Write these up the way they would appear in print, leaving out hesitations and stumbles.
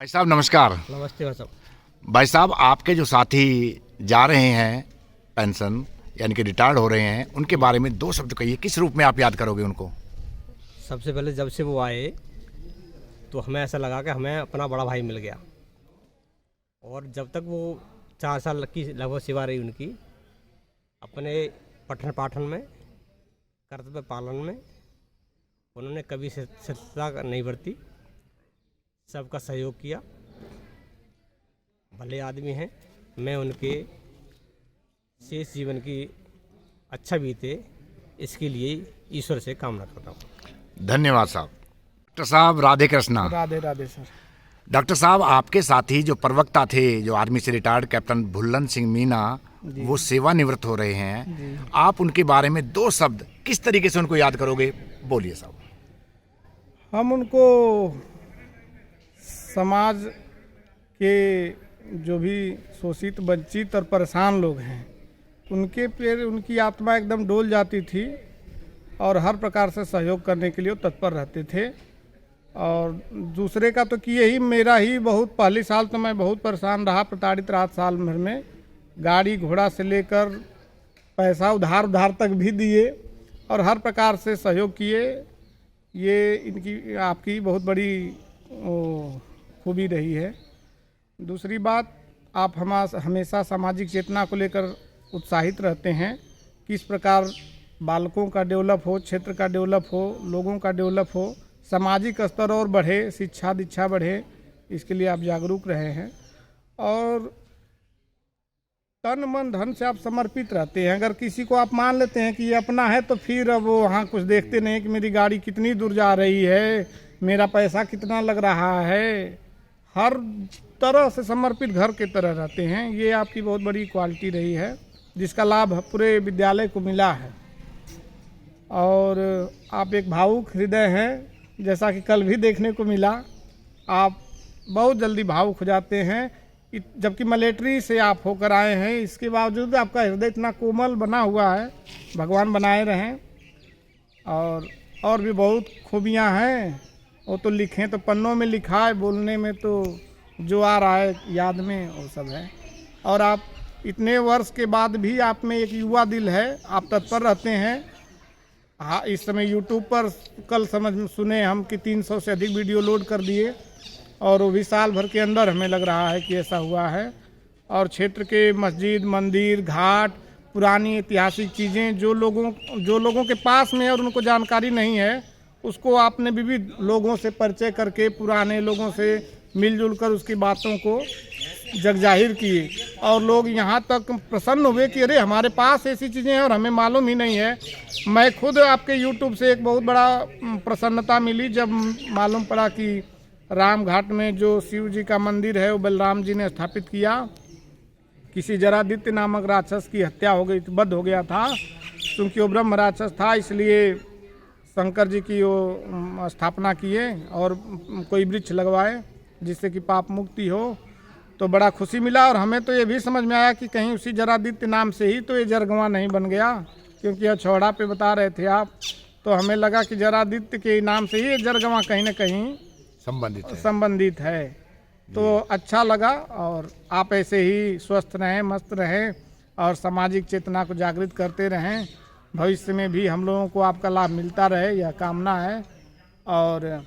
भाई साहब नमस्कार। नमस्ते भाई साहब। भाई साहब आपके जो साथी जा रहे हैं पेंशन यानी कि रिटायर्ड हो रहे हैं, उनके बारे में दो शब्द कहिए, किस रूप में आप याद करोगे उनको? सबसे पहले जब से वो आए तो हमें ऐसा लगा कि हमें अपना बड़ा भाई मिल गया। और जब तक वो 4 साल की लगभग सेवा रही उनकी, अपने पठन पाठन में, कर्तव्य पालन में उन्होंने कभी शिथिलता नहीं बरती, सबका सहयोग किया। भले आदमी हैं। मैं उनके शेष जीवन की अच्छा बीते इसके लिए ईश्वर से कामना करता हूँ। धन्यवाद साहब। डॉक्टर साहब राधे कृष्णा। राधे राधे सर। डॉक्टर साहब आपके साथी जो प्रवक्ता थे, जो आर्मी से रिटायर्ड कैप्टन भुल्लन सिंह मीना, वो सेवानिवृत्त हो रहे हैं, आप उनके बारे में दो शब्द किस तरीके से उनको याद करोगे, बोलिए साहब। हम उनको समाज के जो भी शोषित वंचित और परेशान लोग हैं उनके पे उनकी आत्मा एकदम डोल जाती थी और हर प्रकार से सहयोग करने के लिए तत्पर रहते थे। और दूसरे का तो किए ही, मेरा ही बहुत पहली साल तो मैं बहुत परेशान रहा, प्रताड़ित रहा साल भर में। गाड़ी घोड़ा से लेकर पैसा उधार तक भी दिए और हर प्रकार से सहयोग किए। ये इनकी आपकी बहुत बड़ी खूबी रही है। दूसरी बात, आप हमेशा सामाजिक चेतना को लेकर उत्साहित रहते हैं। किस प्रकार बालकों का डेवलप हो, क्षेत्र का डेवलप हो, लोगों का डेवलप हो, सामाजिक स्तर और बढ़े, शिक्षा दीक्षा बढ़े, इसके लिए आप जागरूक रहे हैं। और तन मन धन से आप समर्पित रहते हैं। अगर किसी को आप मान लेते हैं कि ये अपना है तो फिर अब वो वहाँ कुछ देखते नहीं कि मेरी गाड़ी कितनी दूर जा रही है, मेरा पैसा कितना लग रहा है। हर तरह से समर्पित घर के तरह रहते हैं। ये आपकी बहुत बड़ी क्वालिटी रही है जिसका लाभ पूरे विद्यालय को मिला है। और आप एक भावुक हृदय हैं, जैसा कि कल भी देखने को मिला। आप बहुत जल्दी भावुक हो जाते हैं, जबकि मिलिट्री से आप होकर आए हैं, इसके बावजूद आपका हृदय इतना कोमल बना हुआ है। भगवान बनाए रहें। और भी बहुत खूबियां हैं, वो तो लिखें तो पन्नों में लिखा है, बोलने में तो जो आ रहा है याद में वो सब है। और आप इतने वर्ष के बाद भी आप में एक युवा दिल है, आप तत्पर रहते हैं। हाँ, इस समय यूट्यूब पर कल सुने हम कि 300 से अधिक वीडियो लोड कर दिए और वो भी साल भर के अंदर हमें लग रहा है कि ऐसा हुआ है। और क्षेत्र के मस्जिद, मंदिर, घाट, पुरानी ऐतिहासिक चीज़ें जो लोगों के पास में और उनको जानकारी नहीं है, उसको आपने विविध लोगों से परिचय करके, पुराने लोगों से मिलजुल कर उसकी बातों को जगजाहिर किए। और लोग यहाँ तक प्रसन्न हुए कि अरे हमारे पास ऐसी चीज़ें हैं और हमें मालूम ही नहीं है। मैं खुद आपके यूट्यूब से एक बहुत बड़ा प्रसन्नता मिली जब मालूम पड़ा कि राम घाट में जो शिव जी का मंदिर है वो बलराम जी ने स्थापित किया। किसी जरादित्य नामक राक्षस की हत्या हो गई, वध हो गया था। क्योंकि वो ब्रह्म राक्षस था, इसलिए शंकर जी की वो स्थापना किए और कोई वृक्ष लगवाए जिससे कि पाप मुक्ति हो। तो बड़ा खुशी मिला। और हमें तो ये भी समझ में आया कि कहीं उसी जरादित्य नाम से ही तो ये जरगवां नहीं बन गया, क्योंकि यह छौड़ा पे बता रहे थे आप। तो हमें लगा कि जरादित्य के नाम से ही ये जरगवां कहीं ना कहीं संबंधित है। तो अच्छा लगा। और आप ऐसे ही स्वस्थ रहें, मस्त रहें और सामाजिक चेतना को जागृत करते रहें। भविष्य में भी हम लोगों को आपका लाभ मिलता रहे, यह कामना है। और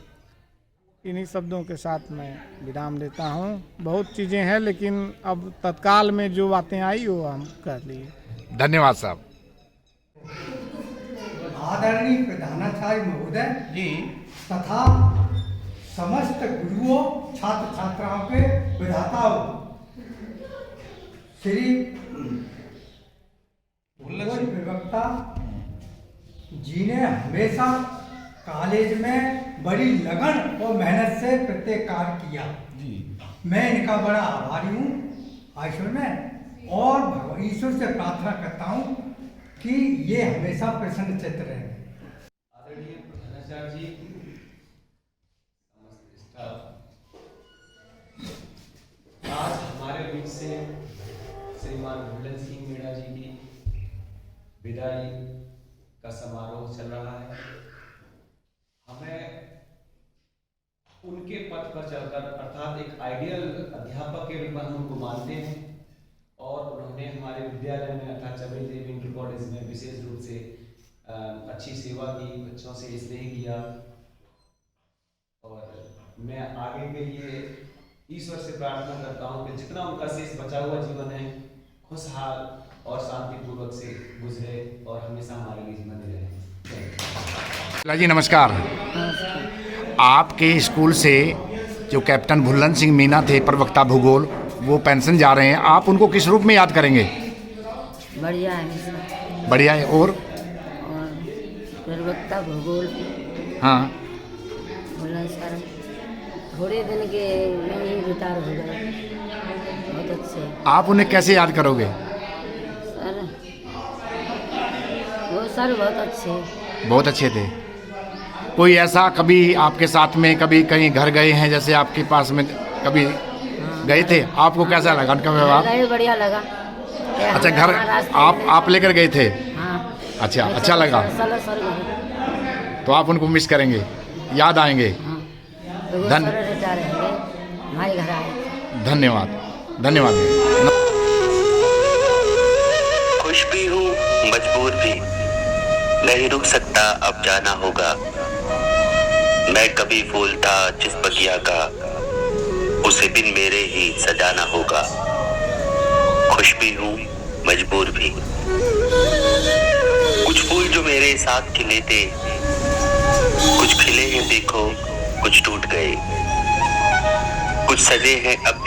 इन्हीं शब्दों के साथ मैं विराम देता हूँ। बहुत चीज़ें हैं लेकिन अब तत्काल में जो बातें आई वो हम कर लिए। धन्यवाद साहब। आदरणीय प्रधानाचार्य महोदय जी तथा समस्त गुरुओं, छात्र छात्राओं के विधाताओं, श्री प्रवक्ता जी ने हमेशा कॉलेज में बड़ी लगन और मेहनत से प्रत्येक कार्य किया जी। मैं इनका बड़ा आभारी हूँ ईश्वर में, और ईश्वर से प्रार्थना करता हूँ कि ये हमेशा प्रसन्न चित्त रहे। आदरणीय प्रधानाचार्य जी, समस्त स्टाफ, आज हमारे बीच से श्रीमान भुल्लन सिंह मीणा जी की विदाई का समारोह चल रहा है। हमें उनके पद पर चलकर, अर्थात एक आइडियल अध्यापक के रूप में हम उनको मानते हैं। और उन्होंने हमारे विद्यालय में अर्थात चमेली देवी इंटर कॉलेज में विशेष रूप से अच्छी सेवा की, बच्चों से स्नेह किया। और मैं आगे के लिए ईश्वर से प्रार्थना करता हूँ कि जितना उनका शेष बचा हुआ जीवन है खुशहाल और शांतिपूर्वक से गुजरे और हमेशा हमारे बीच बने रहे। लाला जी नमस्कार। आपके स्कूल से जो कैप्टन भुल्लन सिंह मीना थे, प्रवक्ता भूगोल, वो पेंशन जा रहे हैं, आप उनको किस रूप में याद करेंगे? बढ़िया है, बढ़िया है। और प्रवक्ता भूगोल, हाँ, भुल्लन सर थोड़े दिन के में ही रिटायर हो गए, बहुत अच्छे आप उन्हें कैसे याद करोगे? सर। वो सर बहुत अच्छे, बहुत अच्छे थे। कोई ऐसा कभी आपके साथ में कभी कहीं घर गए हैं, जैसे आपके पास में कभी गए थे, आपको कैसा लगा उनका व्यवहार? गए बढ़िया लगा। अच्छा, घर आप लेकर गए थे? हाँ। अच्छा लगा। सर तो आप उनको मिस करेंगे, याद आएंगे। हाँ, तो वो धन- सर रिटायर होंगे, हमारे घर आए। धन्यवाद, धन्यवाद। खुश भी हूँ मजबूर भी, नहीं रुक सकता अब जाना होगा। मैं कभी फूल था जिस बगिया का, उसे बिन मेरे ही सजाना होगा। खुश भी हूँ मजबूर भी। कुछ फूल जो मेरे साथ खिले थे, कुछ खिले हैं देखो, कुछ टूट गए, कुछ सजे हैं अब भी।